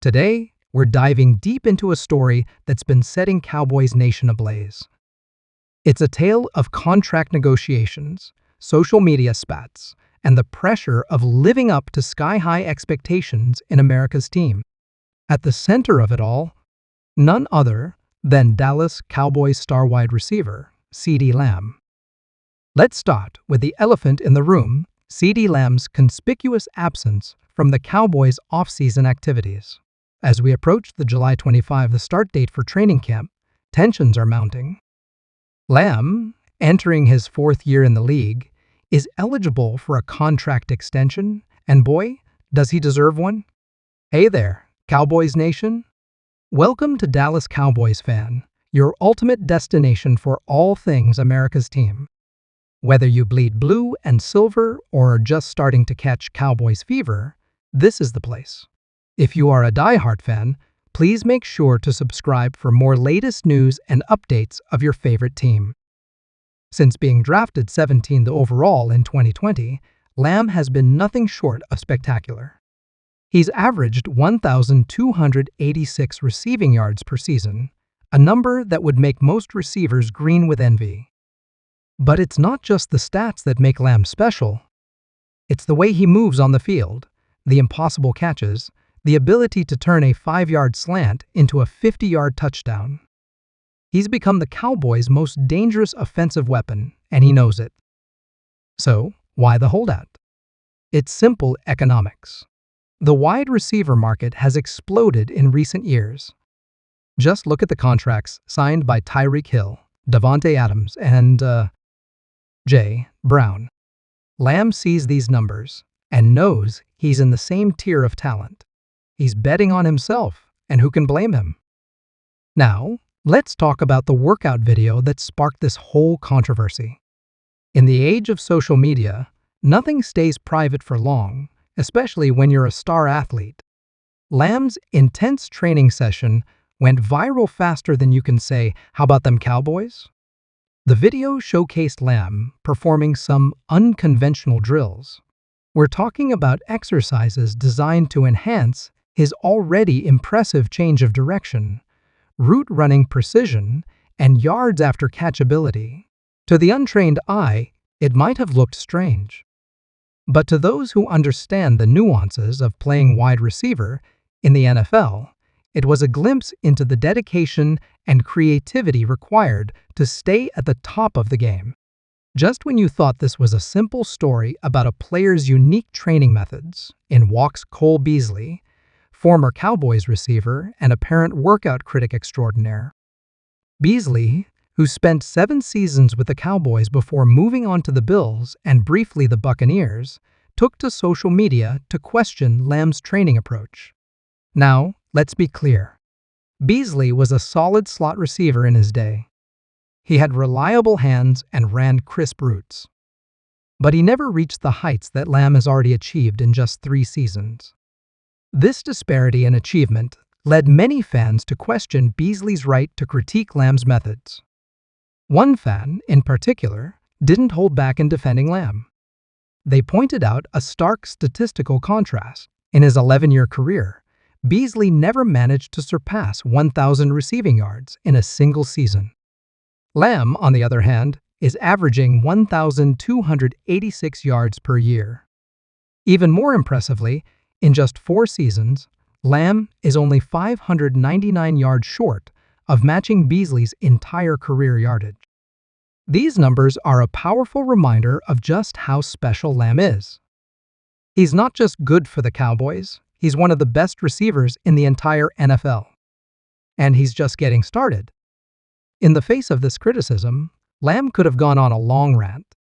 Today, we're diving deep into a story that's been setting Cowboys Nation ablaze. It's a tale of contract negotiations, social media spats, and the pressure of living up to sky-high expectations in America's team. At the center of it all, none other than Dallas Cowboys star wide receiver, CeeDee Lamb. Let's start with the elephant in the room, CeeDee Lamb's conspicuous absence from the Cowboys' off-season activities. As we approach the July 25, the start date for training camp, tensions are mounting. Lamb, entering his fourth year in the league, is eligible for a contract extension, and boy, does he deserve one. Hey there, Cowboys Nation. Welcome to Dallas Cowboys Fan, your ultimate destination for all things America's team. Whether you bleed blue and silver or are just starting to catch Cowboys fever, this is the place. If you are a diehard fan, please make sure to subscribe for more latest news and updates of your favorite team. Since being drafted 17th overall in 2020, Lamb has been nothing short of spectacular. He's averaged 1,286 receiving yards per season, a number that would make most receivers green with envy. But it's not just the stats that make Lamb special. It's the way he moves on the field, the impossible catches, the ability to turn a 5-yard slant into a 50-yard touchdown. He's become the Cowboys' most dangerous offensive weapon, and he knows it. So, why the holdout? It's simple economics. The wide receiver market has exploded in recent years. Just look at the contracts signed by Tyreek Hill, Davante Adams, and Jay Brown. Lamb sees these numbers and knows he's in the same tier of talent. He's betting on himself, and who can blame him? Now, let's talk about the workout video that sparked this whole controversy. In the age of social media, nothing stays private for long, especially when you're a star athlete. Lamb's intense training session went viral faster than you can say, "How about them Cowboys?" The video showcased Lamb performing some unconventional drills. We're talking about exercises designed to enhance his already impressive change of direction, route running precision, and yards after catch ability. To the untrained eye, it might have looked strange. But to those who understand the nuances of playing wide receiver in the NFL, it was a glimpse into the dedication and creativity required to stay at the top of the game. Just when you thought this was a simple story about a player's unique training methods, in walks Cole Beasley, former Cowboys receiver and apparent workout critic extraordinaire. Beasley, who spent 7 seasons with the Cowboys before moving on to the Bills and briefly the Buccaneers, took to social media to question Lamb's training approach. Now, let's be clear. Beasley was a solid slot receiver in his day. He had reliable hands and ran crisp routes. But he never reached the heights that Lamb has already achieved in just 3 seasons. This disparity in achievement led many fans to question Beasley's right to critique Lamb's methods. One fan, in particular, didn't hold back in defending Lamb. They pointed out a stark statistical contrast. In his 11-year career, Beasley never managed to surpass 1,000 receiving yards in a single season. Lamb, on the other hand, is averaging 1,286 yards per year. Even more impressively, in just 4 seasons, Lamb is only 599 yards short of matching Beasley's entire career yardage. These numbers are a powerful reminder of just how special Lamb is. He's not just good for the Cowboys, he's one of the best receivers in the entire NFL. And he's just getting started. In the face of this criticism, Lamb could have gone on a long rant.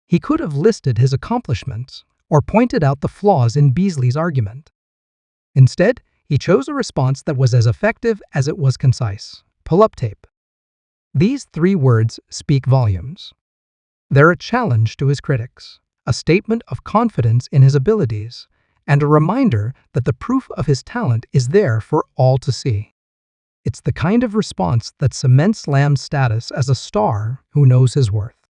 He could have listed his accomplishments or pointed out the flaws in Beasley's argument. Instead, he chose a response that was as effective as it was concise: pull-up tape. These 3 words speak volumes. They're a challenge to his critics, a statement of confidence in his abilities, and a reminder that the proof of his talent is there for all to see. It's the kind of response that cements Lamb's status as a star who knows his worth.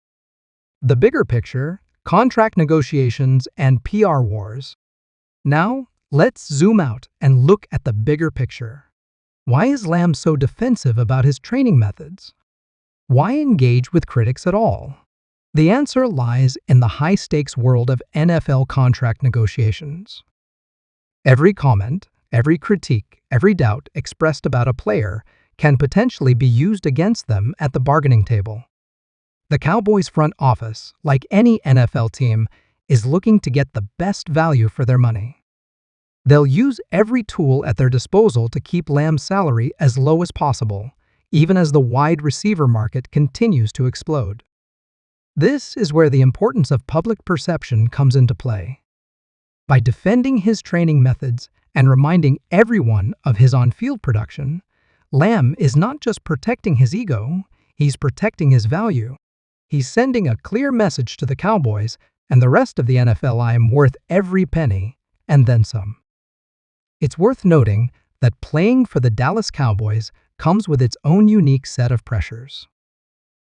The bigger picture, contract negotiations and PR wars. Now, Let's zoom out and look at the bigger picture. Why is Lamb so defensive about his training methods? Why engage with critics at all? The answer lies in the high-stakes world of NFL contract negotiations. Every comment, every critique, every doubt expressed about a player can potentially be used against them at the bargaining table. The Cowboys front office, like any NFL team, is looking to get the best value for their money. They'll use every tool at their disposal to keep Lamb's salary as low as possible, even as the wide receiver market continues to explode. This is where the importance of public perception comes into play. By defending his training methods and reminding everyone of his on-field production, Lamb is not just protecting his ego, he's protecting his value. He's sending a clear message to the Cowboys and the rest of the NFL: I am worth every penny, and then some. It's worth noting that playing for the Dallas Cowboys comes with its own unique set of pressures.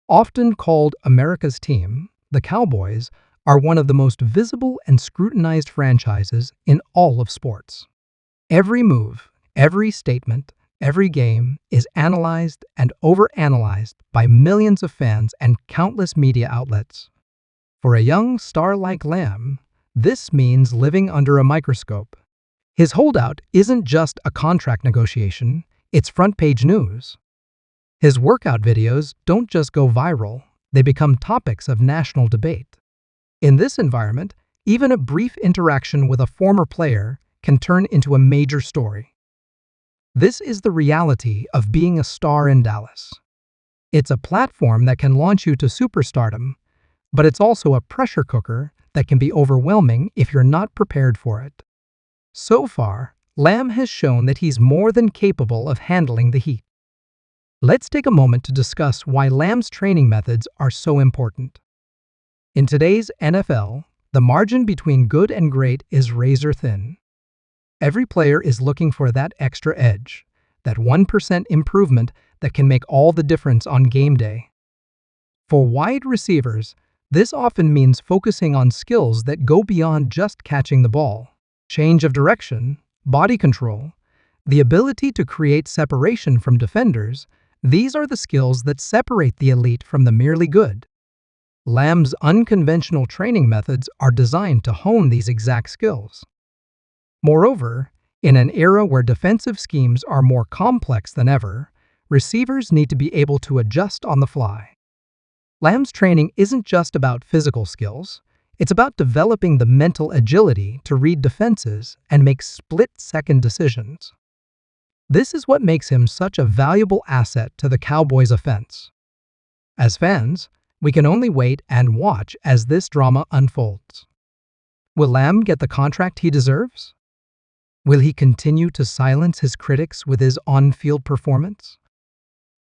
Often called America's team, the Cowboys are one of the most visible and scrutinized franchises in all of sports. Every move, every statement, every game is analyzed and overanalyzed by millions of fans and countless media outlets. For a young star like Lamb, this means living under a microscope. His holdout isn't just a contract negotiation, it's front-page news. His workout videos don't just go viral, they become topics of national debate. In this environment, even a brief interaction with a former player can turn into a major story. This is the reality of being a star in Dallas. It's a platform that can launch you to superstardom, but it's also a pressure cooker that can be overwhelming if you're not prepared for it. So far, Lamb has shown that he's more than capable of handling the heat. Let's take a moment to discuss why Lamb's training methods are so important. In today's NFL, the margin between good and great is razor thin. Every player is looking for that extra edge, that 1% improvement that can make all the difference on game day. For wide receivers, this often means focusing on skills that go beyond just catching the ball. Change of direction, body control, the ability to create separation from defenders, these are the skills that separate the elite from the merely good. Lamb's unconventional training methods are designed to hone these exact skills. Moreover, in an era where defensive schemes are more complex than ever, receivers need to be able to adjust on the fly. Lamb's training isn't just about physical skills, it's about developing the mental agility to read defenses and make split-second decisions. This is what makes him such a valuable asset to the Cowboys' offense. As fans, we can only wait and watch as this drama unfolds. Will Lamb get the contract he deserves? Will he continue to silence his critics with his on-field performance?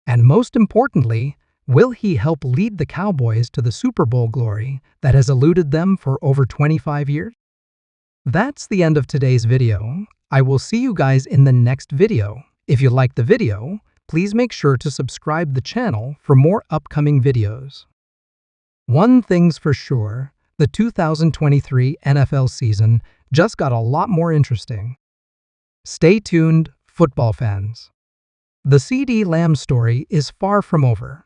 And most importantly, will he help lead the Cowboys to the Super Bowl glory that has eluded them for over 25 years? That's the end of today's video. I will see you guys in the next video. If you liked the video, please make sure to subscribe the channel for more upcoming videos. One thing's for sure, the 2023 NFL season just got a lot more interesting. Stay tuned, football fans. The CeeDee Lamb story is far from over.